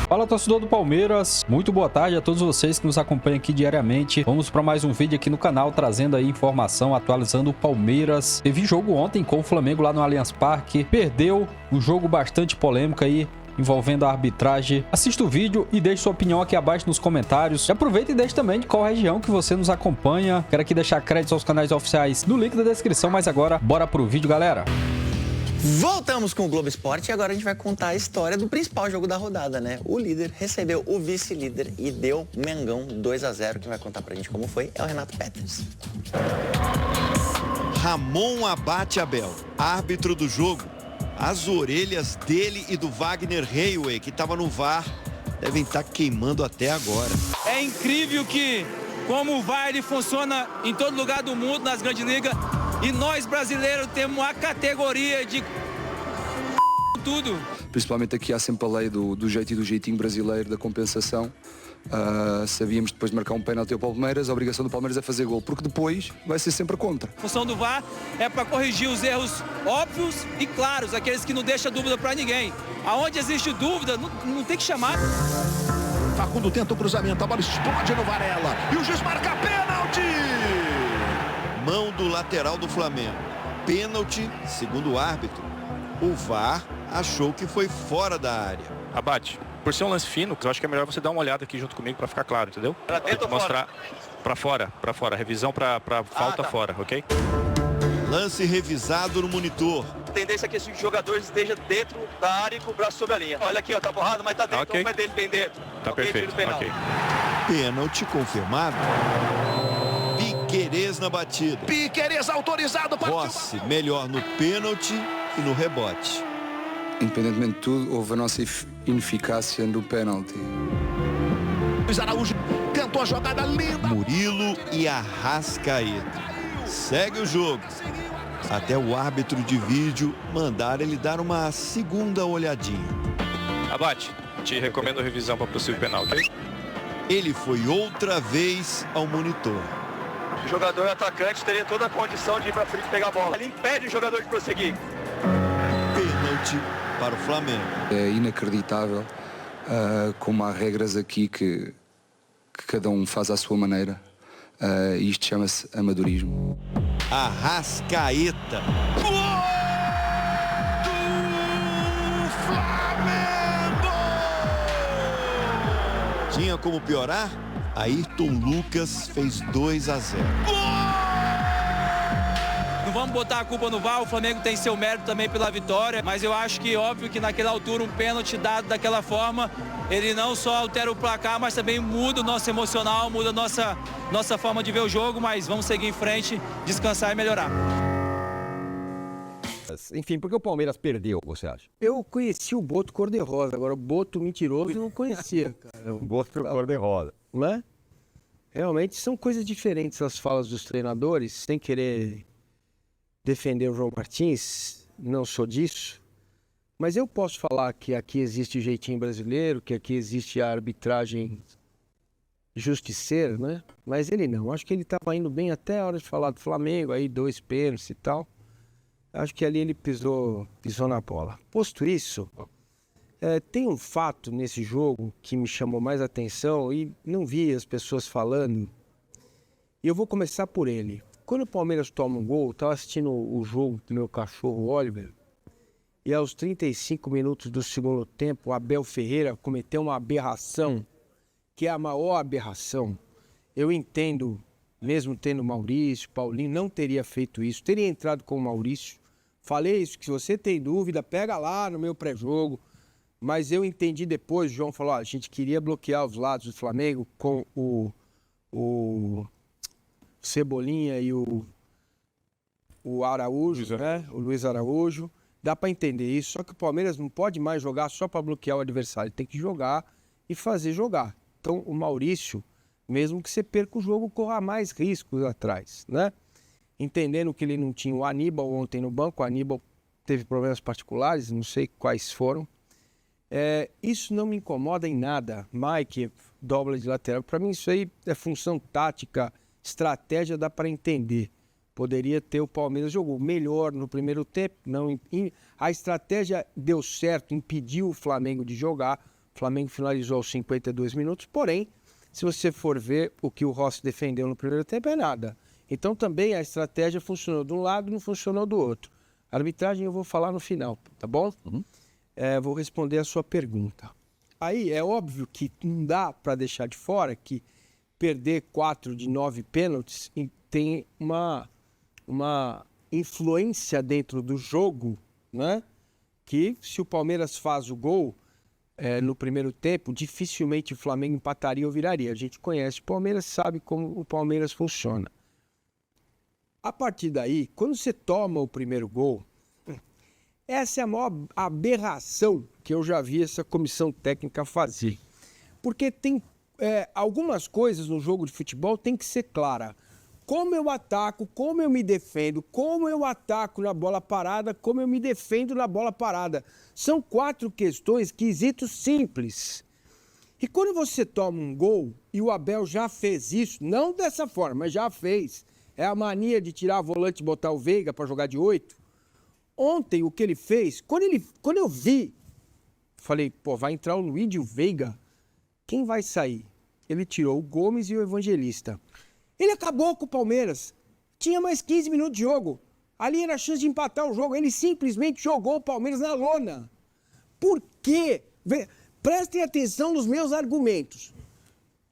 Fala, torcedor do Palmeiras, muito boa tarde a todos vocês que nos acompanham aqui diariamente. Vamos para mais um vídeo aqui no canal, trazendo aí informação, atualizando o Palmeiras. Teve jogo ontem com o Flamengo lá no Allianz Parque, perdeu um jogo bastante polêmico aí, envolvendo a arbitragem. Assista o vídeo e deixe sua opinião aqui abaixo nos comentários. E aproveita e deixe também de qual região que você nos acompanha. Quero aqui deixar créditos aos canais oficiais no link da descrição, mas agora, bora pro vídeo, galera. Voltamos com o Globo Esporte e agora a gente vai contar a história do principal jogo da rodada, né? O líder recebeu o vice-líder e deu Mengão 2-0. Quem vai contar pra gente como foi é o Renato Peters. Ramon Abate Abel, árbitro do jogo. As orelhas dele e do Wagner Heiwe, que estava no VAR, devem estar queimando até agora. É incrível que como o VAR ele funciona em todo lugar do mundo, nas grandes ligas. E nós, brasileiros, temos a categoria de tudo. Principalmente aqui há sempre a lei do jeito e do jeitinho brasileiro, da compensação. Sabíamos depois de marcar um pênalti ao Palmeiras, a obrigação do Palmeiras é fazer gol, porque depois vai ser sempre contra. A função do VAR é para corrigir os erros óbvios e claros, aqueles que não deixam dúvida para ninguém. Aonde existe dúvida, não tem que chamar. Facundo tenta o cruzamento, a bola explode no Varela e o juiz marca pênalti! Mão do lateral do Flamengo. Pênalti, segundo o árbitro. O VAR achou que foi fora da área. Abate, por ser um lance fino, eu acho que é melhor você dar uma olhada aqui junto comigo para ficar claro, entendeu? Pra dentro ou mostrar para fora, revisão para falta tá. fora, ok? Lance revisado no monitor. A tendência é que esse jogador esteja dentro da área e com o braço sobre a linha. Olha aqui, ó, tá borrado, mas tá dentro, Ok. o pé dele bem dentro. Tá Ok, perfeito, tiro penal. ok. Pênalti confirmado. Piquerez na batida. Piquerez autorizado para... Rossi melhor no pênalti e no rebote. Independentemente de tudo, houve a nossa ineficácia no pênalti. Luiz Araújo tentou a jogada linda. Murilo e Arrascaeta. Segue o jogo. Até o árbitro de vídeo mandar ele dar uma segunda olhadinha. Abate, te recomendo revisão para possível penal, ok? Ele foi outra vez ao monitor. O jogador atacante teria toda a condição de ir pra frente e pegar a bola. Ele impede o jogador de prosseguir. Pênalti para o Flamengo. É inacreditável como há regras aqui que cada um faz à sua maneira. Isto chama-se amadorismo. Arrascaeta. Tinha como piorar? Ayrton Lucas fez 2-0. Não vamos botar a culpa no VAR, o Flamengo tem seu mérito também pela vitória, mas eu acho que óbvio que naquela altura um pênalti dado daquela forma, ele não só altera o placar, mas também muda o nosso emocional, muda a nossa forma de ver o jogo, mas vamos seguir em frente, descansar e melhorar. Enfim, por que o Palmeiras perdeu, você acha? Eu conheci o Boto cor-de-rosa, agora o Boto mentiroso eu não conhecia, cara. O Boto cor-de-rosa. Não é? Realmente são coisas diferentes as falas dos treinadores, sem querer defender o João Martins, não sou disso, mas eu posso falar que aqui existe o jeitinho brasileiro, que aqui existe a arbitragem justiceira, né? Mas ele não, acho que ele estava indo bem até a hora de falar do Flamengo, aí 2 pênaltis e tal. Acho que ali ele pisou na bola. Posto isso, tem um fato nesse jogo que me chamou mais atenção e não vi as pessoas falando. E eu vou começar por ele. Quando o Palmeiras toma um gol, eu estava assistindo o jogo do meu cachorro Oliver, e aos 35 minutos do segundo tempo, o Abel Ferreira cometeu uma aberração, que é a maior aberração. Eu entendo, mesmo tendo Maurício, Paulinho, não teria feito isso, teria entrado com o Maurício. Falei isso, que se você tem dúvida, pega lá no meu pré-jogo. Mas eu entendi depois, o João falou, a gente queria bloquear os lados do Flamengo com o Cebolinha e o Araújo, né? O Luiz Araújo. Dá para entender isso, só que o Palmeiras não pode mais jogar só para bloquear o adversário. Ele tem que jogar e fazer jogar. Então o Maurício, mesmo que você perca o jogo, corra mais riscos atrás, né? Entendendo que ele não tinha o Aníbal ontem no banco, o Aníbal teve problemas particulares, não sei quais foram. Isso não me incomoda em nada. Mike, dobra de lateral, para mim isso aí é função tática, estratégia, dá para entender. Poderia ter o Palmeiras jogou melhor no primeiro tempo, não, a estratégia deu certo, impediu o Flamengo de jogar, O Flamengo finalizou aos 52 minutos, porém, se você for ver o que o Rossi defendeu no primeiro tempo, é nada. Então também a estratégia funcionou de um lado, não funcionou do outro. A arbitragem eu vou falar no final, tá bom? Vou responder a sua pergunta. Aí é óbvio que não dá para deixar de fora que perder 4 de 9 pênaltis tem uma influência dentro do jogo, né? Que se o Palmeiras faz o gol no primeiro tempo, dificilmente o Flamengo empataria ou viraria. A gente conhece o Palmeiras, sabe como o Palmeiras funciona. A partir daí, quando você toma o primeiro gol, essa é a maior aberração que eu já vi essa comissão técnica fazer. Porque tem algumas coisas no jogo de futebol tem que ser clara. Como eu ataco, como eu me defendo, como eu ataco na bola parada, como eu me defendo na bola parada. São 4 questões, quesitos simples. E quando você toma um gol, e o Abel já fez isso, não dessa forma, mas já fez. É a mania de tirar a volante e botar o Veiga para jogar de 8. Ontem, o que ele fez, quando eu vi, falei, pô, vai entrar o Luiz e o Veiga, quem vai sair? Ele tirou o Gomes e o Evangelista. Ele acabou com o Palmeiras. Tinha mais 15 minutos de jogo. Ali era a chance de empatar o jogo. Ele simplesmente jogou o Palmeiras na lona. Por quê? Prestem atenção nos meus argumentos.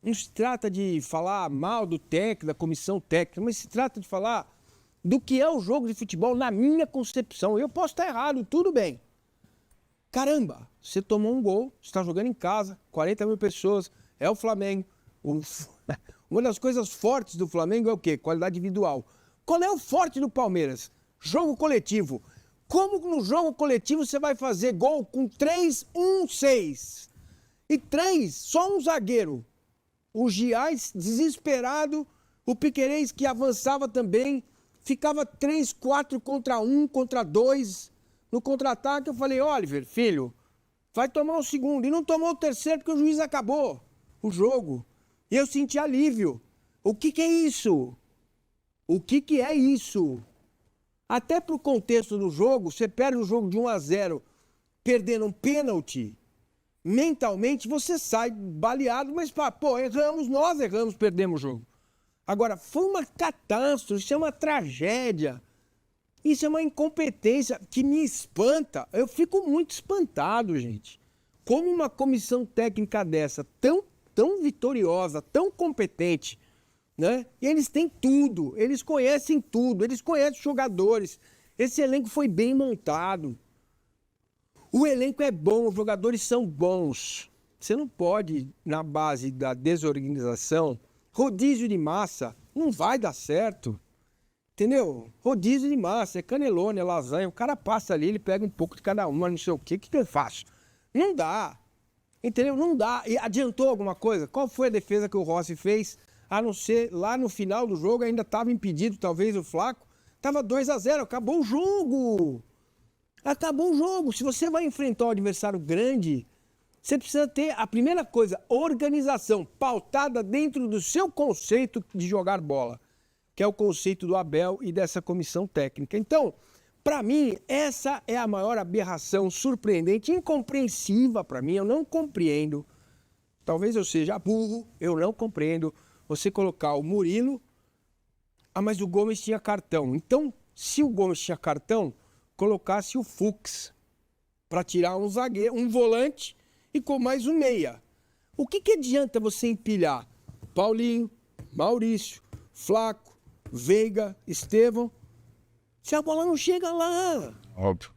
Não se trata de falar mal do técnico, da comissão técnica, mas se trata de falar do que é o jogo de futebol na minha concepção. Eu posso estar errado, tudo bem. Caramba, você tomou um gol, você está jogando em casa, 40 mil pessoas, é o Flamengo. Uma das coisas fortes do Flamengo é o quê? Qualidade individual. Qual é o forte do Palmeiras? Jogo coletivo. Como no jogo coletivo você vai fazer gol com 3-1-6? E 3, só um zagueiro. O Giais desesperado, o Piquerez que avançava também, ficava 3, 4 contra 1, contra 2. No contra-ataque eu falei, Oliver, filho, vai tomar o segundo. E não tomou o terceiro porque o juiz acabou o jogo. E eu senti alívio. O que é isso? O que é isso? Até pro contexto do jogo, você perde o jogo de 1-0, perdendo um pênalti, mentalmente você sai baleado, mas pô, erramos, nós erramos, perdemos o jogo. Agora, foi uma catástrofe, isso é uma tragédia. Isso é uma incompetência que me espanta. Eu fico muito espantado, gente. Como uma comissão técnica dessa, tão vitoriosa, tão competente, né? E eles têm tudo, eles conhecem tudo, eles conhecem os jogadores. Esse elenco foi bem montado. O elenco é bom, os jogadores são bons. Você não pode, na base da desorganização, rodízio de massa, não vai dar certo. Entendeu? Rodízio de massa, é canelone, é lasanha. O cara passa ali, ele pega um pouco de cada uma, não sei o quê. O que eu faço? Não dá. Entendeu? Não dá. E adiantou alguma coisa? Qual foi a defesa que o Rossi fez? A não ser, lá no final do jogo, ainda estava impedido, talvez, o Flaco. Estava 2-0, acabou o jogo. Acabou o jogo. Se você vai enfrentar um adversário grande, você precisa ter, a primeira coisa, organização pautada dentro do seu conceito de jogar bola, que é o conceito do Abel e dessa comissão técnica. Então, para mim, essa é a maior aberração surpreendente, incompreensiva para mim. Eu não compreendo. Talvez eu seja burro, eu não compreendo. Você colocar o Murilo, mas o Gomes tinha cartão. Então, se o Gomes tinha cartão, colocasse o Fux para tirar um zagueiro, um volante e com mais um meia. O que adianta você empilhar Paulinho, Maurício, Flaco, Veiga, Estevão, se a bola não chega lá? Óbvio.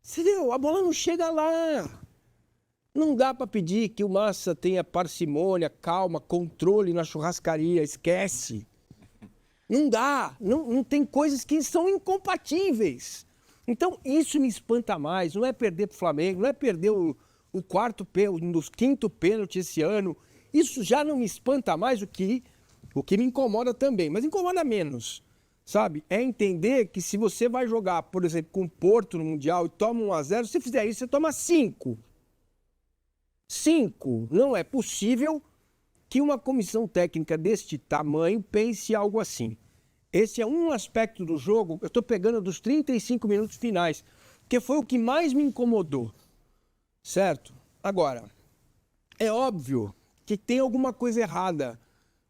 Entendeu? A bola não chega lá. Não dá para pedir que o Massa tenha parcimônia, calma, controle na churrascaria. Esquece. Não dá. Não tem coisas que são incompatíveis. Então, isso me espanta mais. Não é perder para o Flamengo, não é perder o quarto pênalti, o quinto pênalti esse ano. Isso já não me espanta mais, o que me incomoda também. Mas incomoda menos, sabe? É entender que se você vai jogar, por exemplo, com o Porto no Mundial e toma 1-0, se fizer isso, você toma 5. 5. Não é possível que uma comissão técnica deste tamanho pense algo assim. Esse é um aspecto do jogo, eu estou pegando dos 35 minutos finais, que foi o que mais me incomodou, certo? Agora, é óbvio que tem alguma coisa errada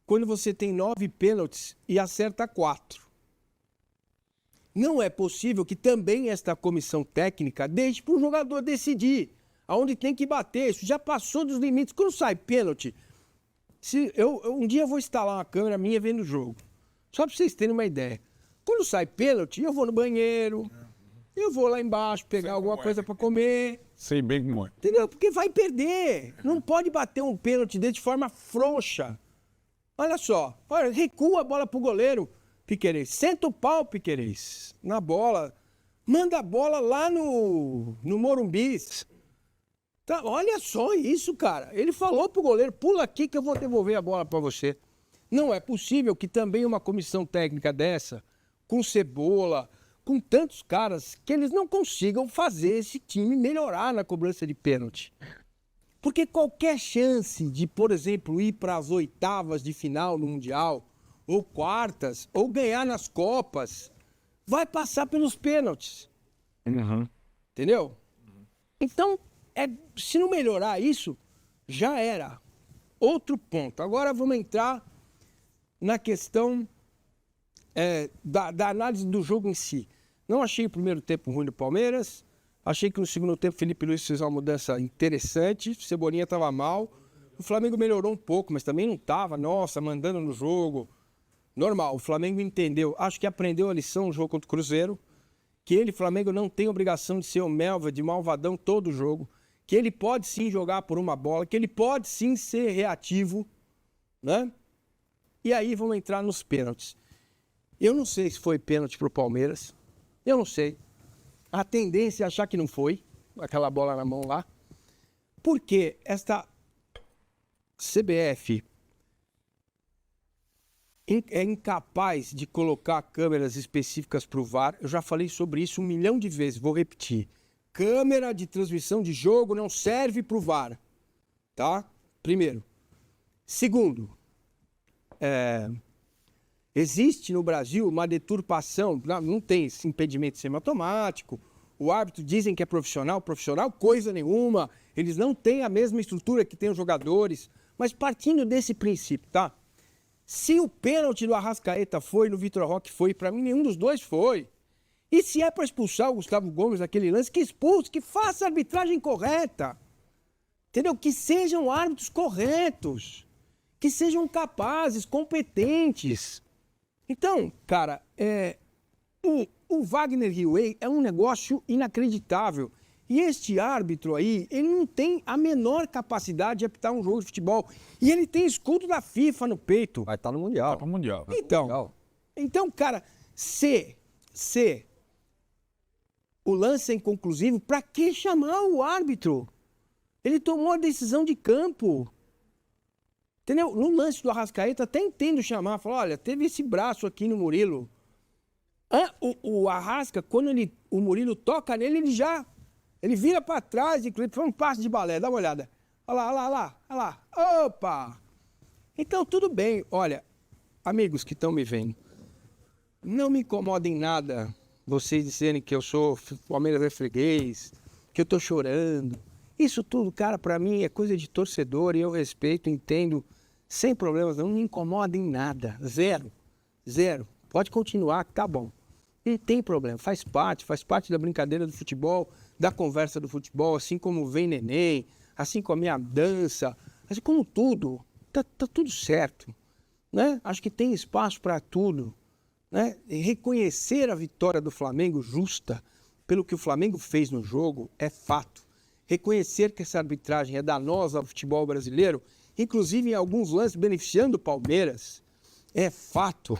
quando você tem 9 pênaltis e acerta 4. Não é possível que também esta comissão técnica deixe para o jogador decidir aonde tem que bater. Isso já passou dos limites. Quando sai pênalti, um dia eu vou instalar uma câmera minha vendo o jogo. Só para vocês terem uma ideia. Quando sai pênalti, eu vou no banheiro, eu vou lá embaixo pegar alguma coisa para comer. Sei bem como é. Entendeu? Porque vai perder. Não pode bater um pênalti de forma frouxa. Olha só. Olha, recua a bola pro goleiro, Piquerez. Senta o pau, Piquerez, na bola. Manda a bola lá no Morumbi. Tá, olha só isso, cara. Ele falou pro goleiro, pula aqui que eu vou devolver a bola para você. Não é possível que também uma comissão técnica dessa, com Cebola, com tantos caras, que eles não consigam fazer esse time melhorar na cobrança de pênalti. Porque qualquer chance de, por exemplo, ir para as oitavas de final no Mundial, ou quartas, ou ganhar nas Copas, vai passar pelos pênaltis. Entendeu? Então, se não melhorar isso, já era. Outro ponto. Agora vamos entrar na questão da análise do jogo em si. Não achei o primeiro tempo ruim do Palmeiras. Achei que no segundo tempo o Felipe Luiz fez uma mudança interessante. Cebolinha estava mal. O Flamengo melhorou um pouco, mas também não estava, mandando no jogo. Normal, o Flamengo entendeu. Acho que aprendeu a lição no jogo contra o Cruzeiro. Que ele, Flamengo, não tem obrigação de ser o Melva, de malvadão todo o jogo. Que ele pode sim jogar por uma bola. Que ele pode sim ser reativo. Né? E aí vamos entrar nos pênaltis. Eu não sei se foi pênalti pro Palmeiras. Eu não sei. A tendência é achar que não foi, aquela bola na mão lá. Porque esta CBF é incapaz de colocar câmeras específicas para o VAR. Eu já falei sobre isso 1 milhão de vezes, vou repetir. Câmera de transmissão de jogo não serve para o VAR. Tá? Primeiro. Segundo, existe no Brasil uma deturpação, não tem esse impedimento semiautomático, o árbitro dizem que é profissional coisa nenhuma, eles não têm a mesma estrutura que tem os jogadores, mas partindo desse princípio, tá? Se o pênalti do Arrascaeta foi, no Vitor Roque foi, para mim nenhum dos dois foi. E se é para expulsar o Gustavo Gomes naquele lance, que expulse, que faça a arbitragem correta. Entendeu? Que sejam árbitros corretos, que sejam capazes, competentes. Então, cara, o Wagner Hilley é um negócio inacreditável. E este árbitro aí, ele não tem a menor capacidade de apitar um jogo de futebol. E ele tem escudo da FIFA no peito. Vai estar no Mundial. Vai pro Mundial. Então, cara, se o lance é inconclusivo, pra que chamar o árbitro? Ele tomou a decisão de campo. Entendeu? No lance do Arrascaeta, até entendo chamar. Falou, olha, teve esse braço aqui no Murilo. O Arrasca, quando o Murilo toca nele, ele vira pra trás e foi um passe de balé. Dá uma olhada. Olha lá. Opa! Então, tudo bem. Olha, amigos que estão me vendo, não me incomoda em nada vocês dizerem que eu sou Palmeiras é freguês, que eu tô chorando. Isso tudo, cara, pra mim é coisa de torcedor e eu respeito, entendo, sem problemas, não me incomoda em nada. Zero. Pode continuar que tá bom. Não tem problema, faz parte da brincadeira do futebol, da conversa do futebol, assim como vem neném, assim como a minha dança, assim como tudo, tá tudo certo, né? Acho que tem espaço para tudo, né? E reconhecer a vitória do Flamengo justa pelo que o Flamengo fez no jogo é fato. Reconhecer que essa arbitragem é danosa ao futebol brasileiro, inclusive em alguns lances beneficiando o Palmeiras, é fato.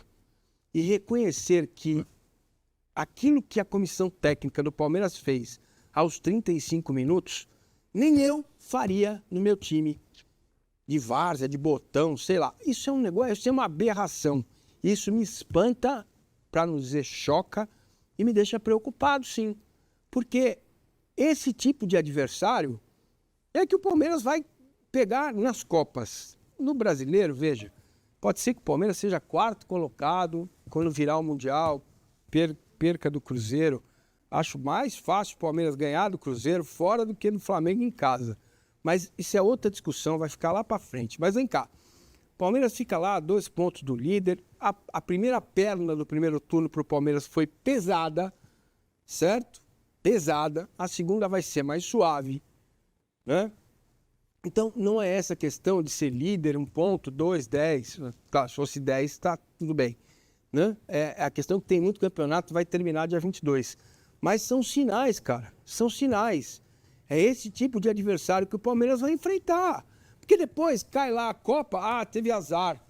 E reconhecer que aquilo que a comissão técnica do Palmeiras fez aos 35 minutos, nem eu faria no meu time de várzea, de botão, sei lá. Isso é um negócio, isso é uma aberração. Isso me espanta, para não dizer choca, e me deixa preocupado, sim. Porque esse tipo de adversário é que o Palmeiras vai pegar nas Copas. No Brasileiro, veja, pode ser que o Palmeiras seja 4º colocado quando virar o Mundial, perca do Cruzeiro. Acho mais fácil o Palmeiras ganhar do Cruzeiro fora do que no Flamengo em casa. Mas isso é outra discussão, vai ficar lá para frente. Mas vem cá. Palmeiras fica lá, 2 pontos do líder. A primeira perna do primeiro turno para o Palmeiras foi pesada, certo? Pesada. A segunda vai ser mais suave, né? Então, não é essa questão de ser líder, 1 ponto, 2, 10. Claro, se fosse 10, tá tudo bem, né? É a questão que tem muito campeonato, vai terminar dia 22. Mas são sinais, cara. São sinais. É esse tipo de adversário que o Palmeiras vai enfrentar. Porque depois cai lá a Copa, teve azar.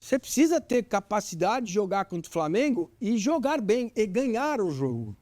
Você precisa ter capacidade de jogar contra o Flamengo e jogar bem e ganhar o jogo.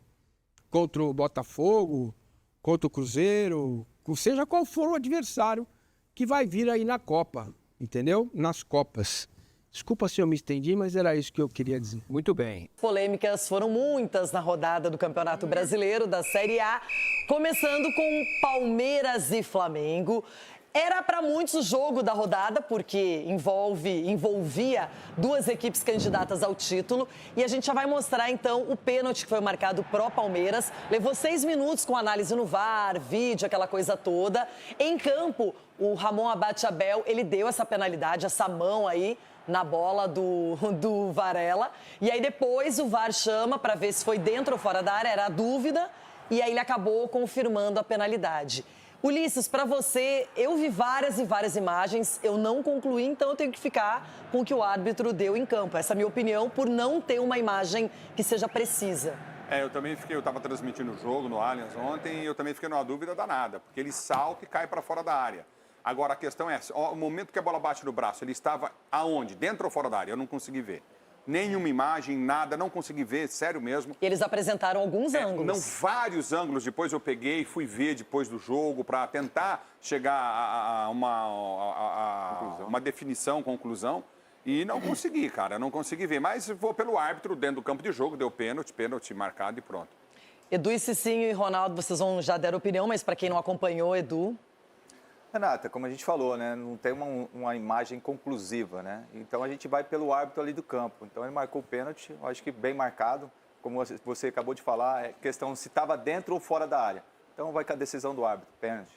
Contra o Botafogo, contra o Cruzeiro, seja qual for o adversário que vai vir aí na Copa, entendeu? Nas Copas. Desculpa se eu me estendi, mas era isso que eu queria dizer. Muito bem. Polêmicas foram muitas na rodada do Campeonato Brasileiro da Série A, começando com Palmeiras e Flamengo. Era para muitos o jogo da rodada, porque envolvia 2 equipes candidatas ao título. E a gente já vai mostrar, então, o pênalti que foi marcado pró Palmeiras. Levou 6 minutos com análise no VAR, vídeo, aquela coisa toda. Em campo, o Ramon Abate Abel, ele deu essa penalidade, essa mão aí na bola do Varela. E aí depois o VAR chama para ver se foi dentro ou fora da área, era a dúvida. E aí ele acabou confirmando a penalidade. Ulisses, para você, eu vi várias e várias imagens, eu não concluí, então eu tenho que ficar com o que o árbitro deu em campo. Essa é a minha opinião, por não ter uma imagem que seja precisa. Eu também fiquei, eu estava transmitindo o jogo no Allianz ontem e eu também fiquei numa dúvida danada, porque ele salta e cai para fora da área. Agora, a questão é, o momento que a bola bate no braço, ele estava aonde? Dentro ou fora da área? Eu não consegui ver. Nenhuma imagem, nada, não consegui ver, sério mesmo. Eles apresentaram alguns ângulos. Não, vários ângulos. Depois eu peguei e fui ver depois do jogo para tentar chegar a uma definição, conclusão. E não consegui, cara, não consegui ver. Mas vou pelo árbitro dentro do campo de jogo, deu pênalti marcado e pronto. Edu e Cicinho e Ronaldo, vocês já deram opinião, mas para quem não acompanhou, Edu... Renata, como a gente falou, né, não tem uma imagem conclusiva, né? Então a gente vai pelo árbitro ali do campo. Então ele marcou o pênalti, eu acho que bem marcado, como você acabou de falar, é questão se estava dentro ou fora da área. Então vai com a decisão do árbitro, pênalti.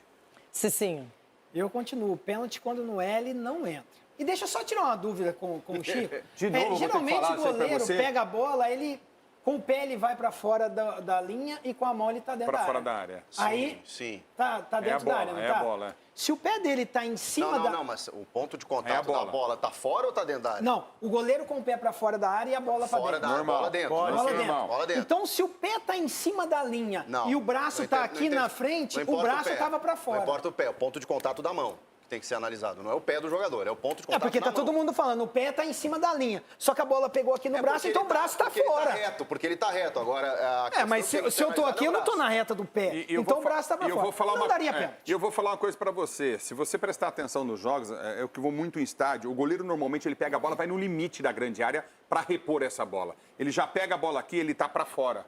Cicinho. Eu continuo, pênalti quando no L não entra. E deixa eu só tirar uma dúvida com o Chico. De novo, geralmente o goleiro pega a bola, ele com o pé ele vai para fora da linha e com a mão ele está dentro da área. Para fora da área. Aí Sim. Tá dentro da área, não tá? A bola. Se o pé dele tá em cima da... Não, mas o ponto de contato da bola tá fora ou tá dentro da área? Não, o goleiro com o pé para fora da área e a bola para dentro. Fora da área, bola dentro. Bola dentro. Então, se o pé tá em cima da linha e o braço tá aqui na frente, o braço tava para fora. Não importa o pé, o ponto de contato da mão que tem que ser analisado. Não é o pé do jogador, é o ponto de contato da mão. É porque tá todo mundo falando, o pé tá em cima da linha. Só que a bola pegou aqui no braço, então o braço tá fora. Porque ele tá reto. Agora, mas se eu tô aqui, eu não tô na reta do pé. Então o braço tá para fora. Não daria pênalti. E eu vou falar uma coisa para você. Se você prestar atenção nos jogos, eu que vou muito em estádio, o goleiro normalmente ele pega a bola, vai no limite da grande área para repor essa bola. Ele já pega a bola aqui, ele tá para fora.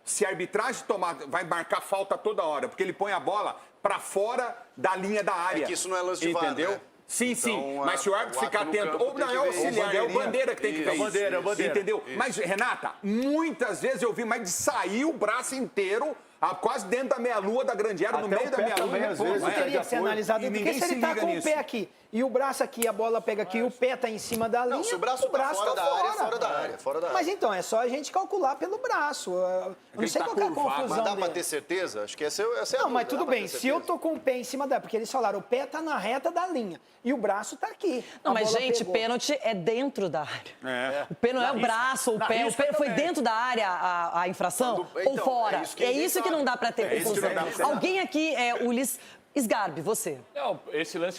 Se a arbitragem vai marcar falta toda hora, porque ele põe a bola para fora da linha da área. É que isso não é lance de VAR, entendeu? Né? Sim, então, sim, mas se o árbitro ficar atento, ou não é o auxiliar, é o bandeira que tem que ver isso. É o bandeira. Entendeu? Isso. Mas, Renata, muitas vezes eu vi, mas de sair o braço inteiro, quase dentro da meia-lua da grande área, no meio da meia-lua. Isso teria que ser analisado, porque se ele tá com o pé aqui e o braço aqui, a bola pega aqui e o pé tá em cima da linha, se o braço tá fora da área, fora da área, fora da área. Mas então, é só a gente calcular pelo braço. Eu não sei qual é a confusão Mas dá dele. pra ter certeza? Acho que essa é a dúvida. Não, mas tudo bem, se eu tô com o pé em cima da... Porque eles falaram, o pé tá na reta da linha e o braço tá aqui. Não, mas gente, pênalti é dentro da área. O pé não é o braço, o pé foi dentro da área a infração ou fora? É isso que não dá pra ter confusão. Alguém aqui, Ulisses... Sgarbi, você. Não,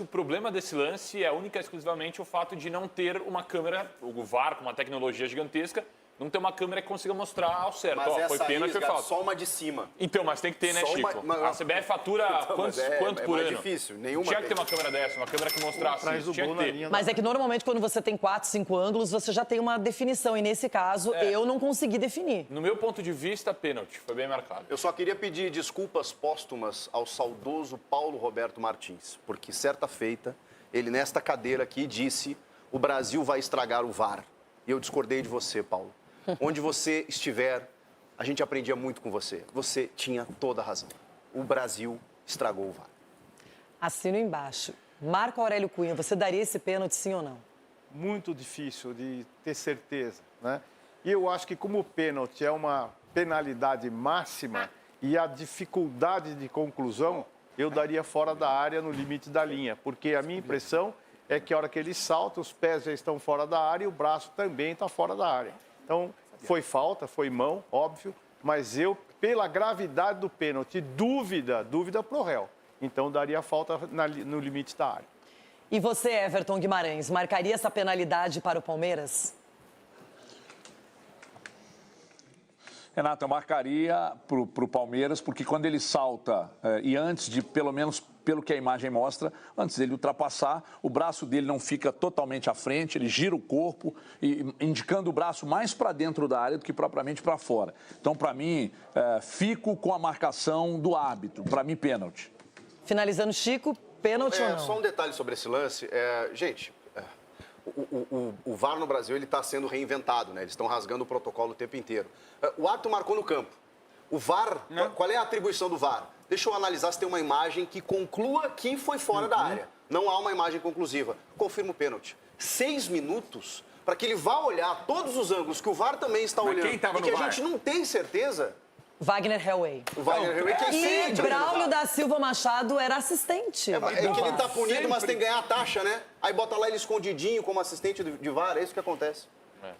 o problema desse lance é única e exclusivamente o fato de não ter uma câmera, o VAR com uma tecnologia gigantesca, não ter uma câmera que consiga mostrar ao certo. Mas foi pênalti, foi falta. Só uma de cima. Então, mas tem que ter, né, Chico? A CBF fatura quanto por ano? É difícil, nenhuma. Tinha que ter uma câmera dessa, uma câmera que mostrasse isso, tinha que ter. Mas é que normalmente quando você tem 4, 5 ângulos, você já tem uma definição. E nesse caso, eu não consegui definir. No meu ponto de vista, pênalti. Foi bem marcado. Eu só queria pedir desculpas póstumas ao saudoso Paulo Roberto Martins. Porque certa feita, ele nesta cadeira aqui disse: o Brasil vai estragar o VAR. E eu discordei de você, Paulo. Onde você estiver, a gente aprendia muito com você. Você tinha toda a razão. O Brasil estragou o VAR. Assino embaixo. Marco Aurélio Cunha, você daria esse pênalti sim ou não? Muito difícil de ter certeza, né? E eu acho que como o pênalti é uma penalidade máxima e a dificuldade de conclusão, eu daria fora da área no limite da linha, porque a minha impressão é que a hora que ele salta, os pés já estão fora da área e o braço também está fora da área. Então, foi falta, foi mão, óbvio, mas eu, pela gravidade do pênalti, dúvida pro réu. Então, daria falta no limite da área. E você, Everton Guimarães, marcaria essa penalidade para o Palmeiras? Renato, eu marcaria para o Palmeiras, porque quando ele salta, e antes de, pelo menos pelo que a imagem mostra, antes dele ultrapassar, o braço dele não fica totalmente à frente, ele gira o corpo, indicando o braço mais para dentro da área do que propriamente para fora. Então, para mim, fico com a marcação do árbitro, para mim, pênalti. Finalizando, Chico, pênalti ou não? Só um detalhe sobre esse lance. Gente, o VAR no Brasil está sendo reinventado, né? Eles estão rasgando o protocolo o tempo inteiro. O árbitro marcou no campo. O VAR, qual é a atribuição do VAR? Deixa eu analisar se tem uma imagem que conclua que foi fora da área. Não há uma imagem conclusiva. Confirma o pênalti. 6 minutos para que ele vá olhar todos os ângulos que o VAR também está olhando e que a gente não tem certeza. Wagner Hellway. O Wagner Hellway que é E Braulio da Silva Machado era assistente. É que ele tá punido, mas tem que ganhar a taxa, né? Aí bota lá ele escondidinho como assistente de VAR, é isso que acontece.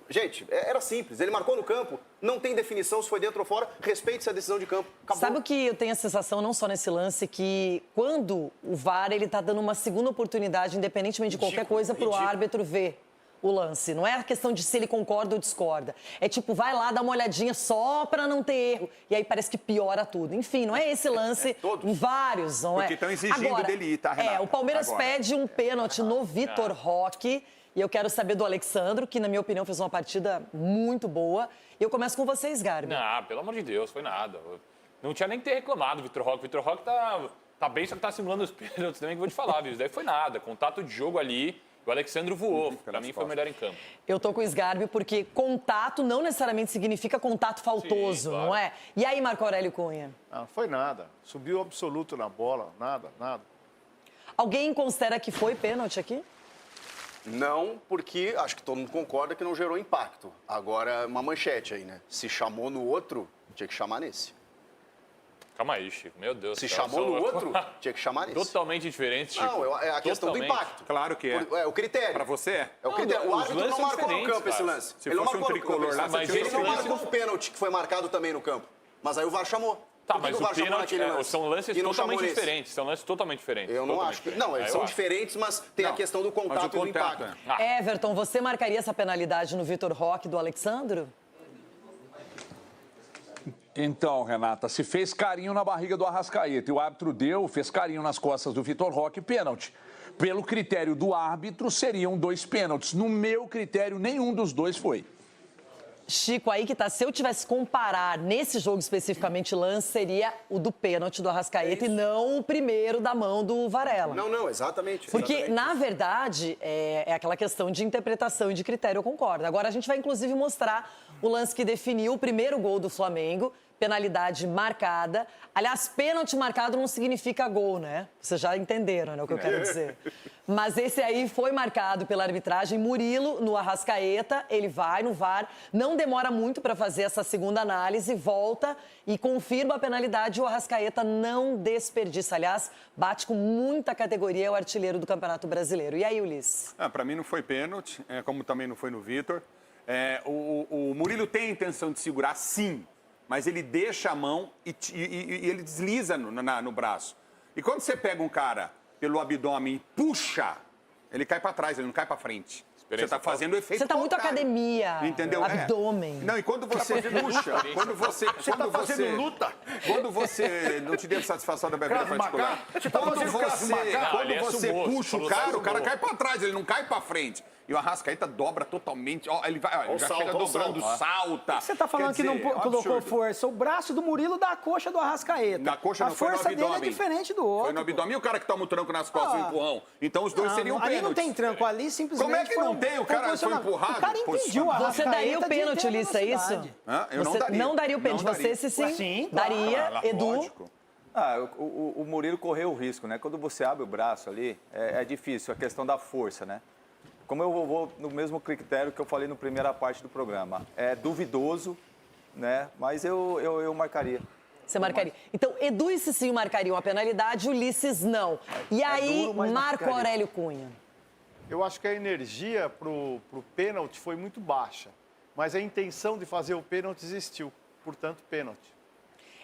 Gente, era simples. Ele marcou no campo, não tem definição se foi dentro ou fora, respeite-se a decisão de campo. Acabou. Sabe o que eu tenho a sensação, não só nesse lance, que quando o VAR ele tá dando uma segunda oportunidade, independentemente de qualquer coisa, pro árbitro ver o lance. Não é a questão de se ele concorda ou discorda. É tipo, vai lá, dá uma olhadinha só pra não ter erro. E aí parece que piora tudo. Enfim, não é esse lance em vários, não é? Porque estão exigindo agora, dele ir, tá, Renato? o Palmeiras pede um pênalti no Vitor Roque. E eu quero saber do Alexandro, que na minha opinião fez uma partida muito boa. E eu começo com vocês, Garbi. Não, pelo amor de Deus, foi nada. Não tinha nem que ter reclamado, Vitor Roque. Vitor Roque tá bem, só que tá simulando os pênaltis também, que eu vou te falar, viu? Isso daí foi nada. Contato de jogo ali. O Alexandre voou. Pra mim foi o melhor em campo. Eu tô com o Sgarbi porque contato não necessariamente significa contato faltoso, não é? E aí, Marco Aurélio Cunha? Não foi nada. Subiu absoluto na bola. Nada. Alguém considera que foi pênalti aqui? Não, porque acho que todo mundo concorda que não gerou impacto. Agora, uma manchete aí, né? Se chamou no outro, tinha que chamar nesse. Calma aí, Chico. Meu Deus. Se chamou no outro, tinha que chamar nesse. Totalmente diferente, Chico. Não, é a questão do impacto. Claro que é. É o critério. Pra você é. É o critério. O árbitro não marcou no campo esse lance. Se ele fosse não marcou um tricolor lá, mas ele não marcou o pênalti que foi marcado também no campo. Mas aí o VAR chamou. Tá, mas o pênalti são lances totalmente diferentes. São lances totalmente diferentes. Eu não acho que... Não, eles são diferentes, mas tem a questão do contato e do impacto. Everton, você marcaria essa penalidade no Vitor Roque do Alexandro? Então, Renata, se fez carinho na barriga do Arrascaeta e o árbitro fez carinho nas costas do Vitor Roque, pênalti. Pelo critério do árbitro, seriam 2 pênaltis. No meu critério, nenhum dos 2 foi. Chico, aí que tá, se eu tivesse que comparar nesse jogo especificamente lance, seria o do pênalti do Arrascaeta e não o primeiro da mão do Varela. Não, exatamente. Porque, na verdade, é aquela questão de interpretação e de critério, eu concordo. Agora, a gente vai, inclusive, mostrar o lance que definiu o primeiro gol do Flamengo, penalidade marcada. Aliás, pênalti marcado não significa gol, né? Vocês já entenderam, né, o que eu quero dizer. Mas esse aí foi marcado pela arbitragem. Murilo, no Arrascaeta, ele vai no VAR, não demora muito para fazer essa segunda análise, volta e confirma a penalidade. O Arrascaeta não desperdiça. Aliás, bate com muita categoria, é o artilheiro do Campeonato Brasileiro. E aí, Ulisses? Para mim não foi pênalti, como também não foi no Vitor. O Murilo tem a intenção de segurar, sim, mas ele deixa a mão e ele desliza no braço. E quando você pega um cara pelo abdômen e puxa, ele cai para trás, ele não cai para frente. Você está fazendo o efeito. Você está muito academia. Entendeu? Abdômen. Não, e quando você puxa, quando você fazendo luta. Quando você não te deu satisfação da bebida particular. Quando você puxa o cara cai para trás, ele não cai para frente. E o Arrascaeta dobra totalmente. Ele já chega dobrando, salta. Você está falando que não colocou força. O braço do Murilo dá a coxa do Arrascaeta. Na coxa não foi no abdômen. A força dele é diferente do outro. Foi no abdômen e o cara que toma o tranco nas costas, o empurrão. Então os dois seriam pênaltis. Ali não tem tranco, ali simplesmente. Como é que não tem? O cara foi empurrado. O cara impediu o Arrascaeta. Você daria o pênalti, Ulisses, é isso? Eu você não daria. Não daria o pênalti. Você, sim, daria. Claro, Edu? Lógico. O Murilo correu o risco, né? Quando você abre o braço ali, é difícil, a questão da força, né? Como eu vou no mesmo critério que eu falei na primeira parte do programa, é duvidoso, né? Mas eu marcaria. Você marcaria. Então, Edu e Cicinho marcariam a penalidade, Ulisses não. E aí, duro, mas Marco marcaria. Aurélio Cunha. Eu acho que a energia pro pênalti foi muito baixa, mas a intenção de fazer o pênalti existiu, portanto, pênalti.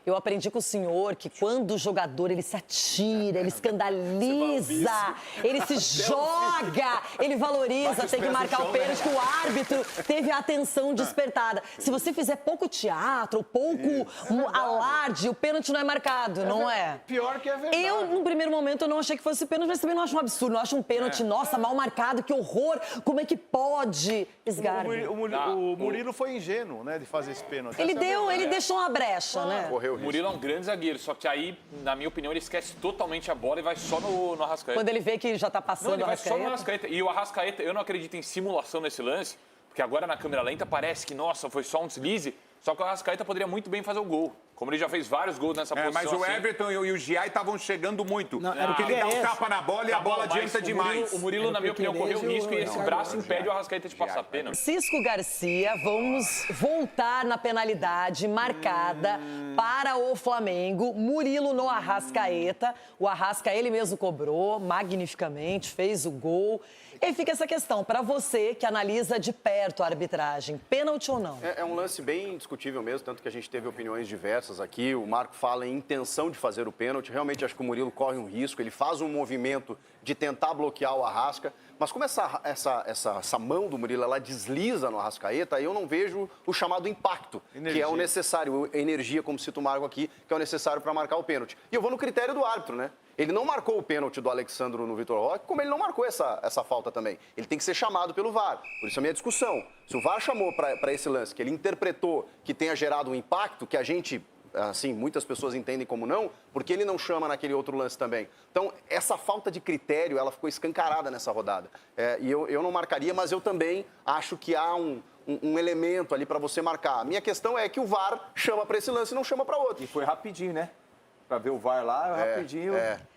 Eu aprendi com o senhor que quando o jogador ele se atira, ele escandaliza, ele se joga, ele valoriza, tem que marcar o pênalti, que o árbitro teve a atenção despertada. Se você fizer pouco teatro, ou pouco alarde, o pênalti não é marcado, não é? Pior que é verdade. Eu, no primeiro momento, eu não achei que fosse pênalti, mas também não acho um absurdo, não acho um pênalti, nossa, mal marcado, que horror, como é que pode? Esgarbe. O Murilo foi ingênuo, né, de fazer esse pênalti. Ele deixou uma brecha, né? O Murilo é um grande zagueiro, só que aí, na minha opinião, ele esquece totalmente a bola e vai só no Arrascaeta. Quando ele vê que já tá passando não, ele o vai só no Arrascaeta. Arrascaeta. E o Arrascaeta, eu não acredito em simulação nesse lance, porque agora na câmera lenta parece que, nossa, foi só um deslize, só que o Arrascaeta poderia muito bem fazer o gol. Como ele já fez vários gols nessa posição. Mas o assim. Everton e o Giai estavam chegando muito. Porque ele dá um tapa na bola e a bola adianta demais. O Murilo, na minha opinião, correu risco e esse braço impede o Arrascaeta de passar a pena. Cisco Garcia, vamos voltar na penalidade marcada para o Flamengo. Murilo no Arrascaeta. O Arrasca ele mesmo cobrou magnificamente, fez o gol. E aí fica essa questão, para você que analisa de perto a arbitragem, pênalti ou não? É um lance bem discutível mesmo, tanto que a gente teve opiniões diversas aqui. O Marco fala em intenção de fazer o pênalti. Realmente acho que o Murilo corre um risco, ele faz um movimento de tentar bloquear o Arrasca. Mas como essa mão do Murilo ela desliza no Arrascaeta, eu não vejo o chamado impacto, que é o necessário, energia, como cita o Marco aqui, que é o necessário para marcar o pênalti. E eu vou no critério do árbitro, né? Ele não marcou o pênalti do Alexandro no Vitor Roque, como ele não marcou essa falta também. Ele tem que ser chamado pelo VAR. Por isso a minha discussão. Se o VAR chamou para esse lance, que ele interpretou que tenha gerado um impacto, que a gente, assim, muitas pessoas entendem como não, porque ele não chama naquele outro lance também. Então, essa falta de critério, ela ficou escancarada nessa rodada. E eu não marcaria, mas eu também acho que há um elemento ali para você marcar. A minha questão é que o VAR chama para esse lance e não chama para outro. E foi rapidinho, né? Para ver o VAR lá, rapidinho.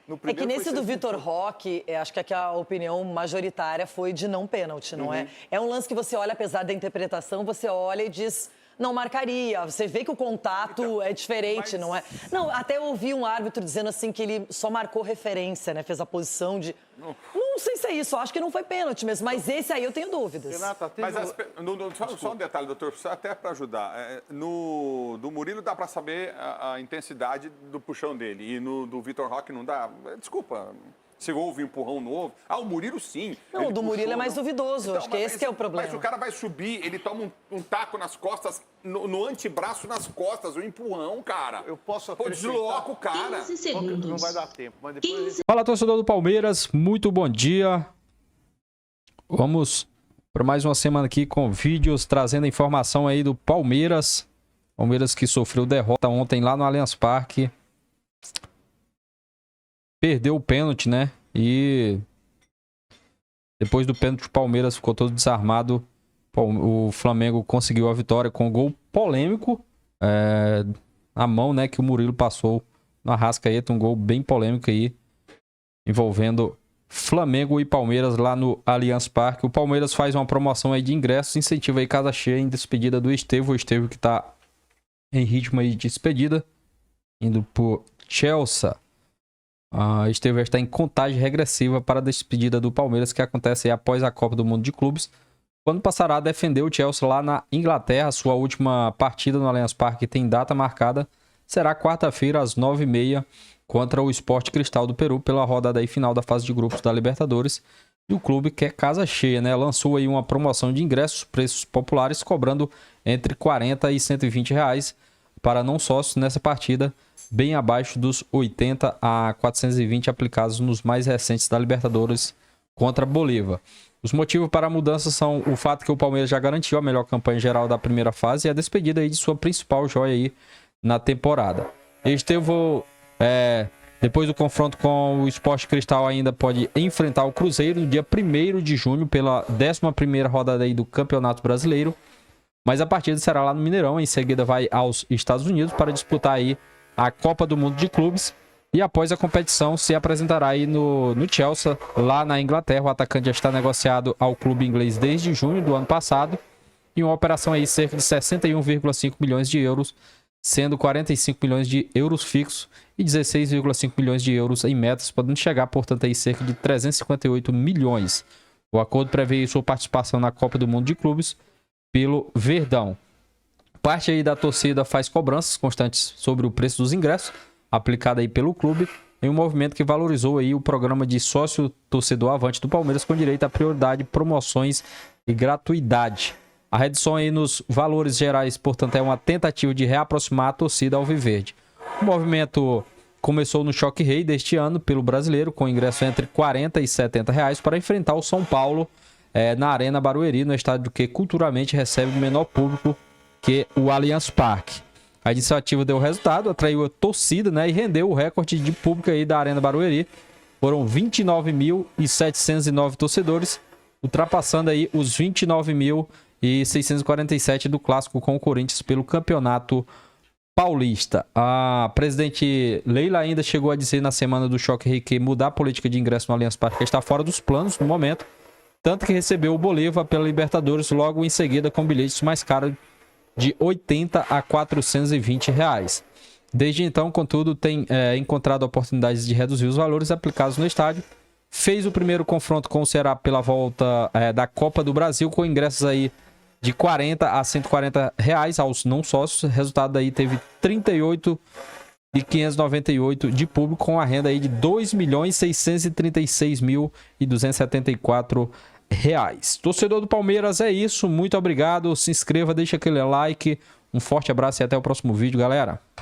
No É que nesse do Vitor Roque, acho que aqui a opinião majoritária foi de não pênalti, não é? É um lance que você olha, apesar da interpretação, você olha e diz... Não marcaria. Você vê que o contato é diferente, não é? Não, até eu ouvi um árbitro dizendo assim que ele só marcou referência, né? Fez a posição de... Não sei se é isso, acho que não foi pênalti mesmo, mas esse aí eu tenho dúvidas. Renata, só um detalhe, doutor, até para ajudar. Do Murilo dá para saber a intensidade do puxão dele e no do Vitor Roque não dá. Desculpa. Se houve um empurrão novo. O Murilo sim. Não, o do Murilo é mais duvidoso. Acho que esse que é o problema. Mas o cara vai subir, ele toma um taco nas costas, no antebraço nas costas, um empurrão, cara. Eu posso desloca o cara. 15 segundos. Não vai dar tempo, mas depois... Fala, torcedor do Palmeiras. Muito bom dia. Vamos para mais uma semana aqui com vídeos trazendo informação aí do Palmeiras. Palmeiras que sofreu derrota ontem lá no Allianz Parque. Perdeu o pênalti, né? E depois do pênalti o Palmeiras ficou todo desarmado. O Flamengo conseguiu a vitória com um gol polêmico. A mão, né, que o Murilo passou no Arrascaeta. Um gol bem polêmico aí. Envolvendo Flamengo e Palmeiras lá no Allianz Parque. O Palmeiras faz uma promoção aí de ingressos. Incentiva aí casa cheia em despedida do Estevão. O Estevão que tá em ritmo aí de despedida. Indo pro Chelsea. A Estevão está em contagem regressiva para a despedida do Palmeiras, que acontece aí após a Copa do Mundo de Clubes, quando passará a defender o Chelsea lá na Inglaterra. Sua última partida no Allianz Parque tem data marcada, será quarta-feira às 9h30 contra o Sport Cristal do Peru pela rodada aí final da fase de grupos da Libertadores. E o clube quer casa cheia, né? Lançou aí uma promoção de ingressos, preços populares, cobrando entre R$40 e R$120 para não sócios nessa partida, bem abaixo dos 80 a 420 aplicados nos mais recentes da Libertadores contra Bolívar. Os motivos para a mudança são o fato que o Palmeiras já garantiu a melhor campanha geral da primeira fase e a despedida aí de sua principal joia aí na temporada. Estevão, depois do confronto com o Sport Cristal, ainda pode enfrentar o Cruzeiro no dia 1º de junho pela 11ª rodada aí do Campeonato Brasileiro, mas a partida será lá no Mineirão. Em seguida vai aos Estados Unidos para disputar aí a Copa do Mundo de Clubes E após a competição se apresentará aí no Chelsea, lá na Inglaterra. O atacante já está negociado ao clube inglês desde junho do ano passado. E uma operação aí cerca de 61,5 milhões de euros, sendo 45 milhões de euros fixos e 16,5 milhões de euros em metas, podendo chegar, portanto, aí cerca de 358 milhões. O acordo prevê sua participação na Copa do Mundo de Clubes pelo Verdão. Parte aí da torcida faz cobranças constantes sobre o preço dos ingressos, aplicado aí pelo clube, em um movimento que valorizou aí o programa de sócio torcedor avante do Palmeiras, com direito à prioridade, promoções e gratuidade. A redução aí nos valores gerais, portanto, é uma tentativa de reaproximar a torcida alviverde. O movimento começou no Choque Rei deste ano pelo Brasileiro, com ingresso entre R$40 e R$70 para enfrentar o São Paulo na Arena Barueri, no estádio que culturalmente recebe o menor público que o Allianz Parque. A iniciativa deu resultado, atraiu a torcida, né, e rendeu o recorde de público aí da Arena Barueri. Foram 29.709 torcedores, ultrapassando aí os 29.647 do clássico com o Corinthians pelo Campeonato Paulista. A presidente Leila ainda chegou a dizer na semana do Choque Rei que mudar a política de ingresso no Allianz Parque está fora dos planos no momento, tanto que recebeu o Bolívar pela Libertadores logo em seguida com bilhetes mais caros de R$80 a R$420. Desde então, contudo, tem encontrado oportunidades de reduzir os valores aplicados no estádio. Fez o primeiro confronto com o Ceará pela volta da Copa do Brasil, com ingressos aí de R$40 a R$140 aos não sócios. Resultado daí teve 38.598 de público, com a renda aí de R$2.636.274. Torcedor do Palmeiras, é isso. Muito obrigado. Se inscreva, deixa aquele like. Um forte abraço e até o próximo vídeo, galera.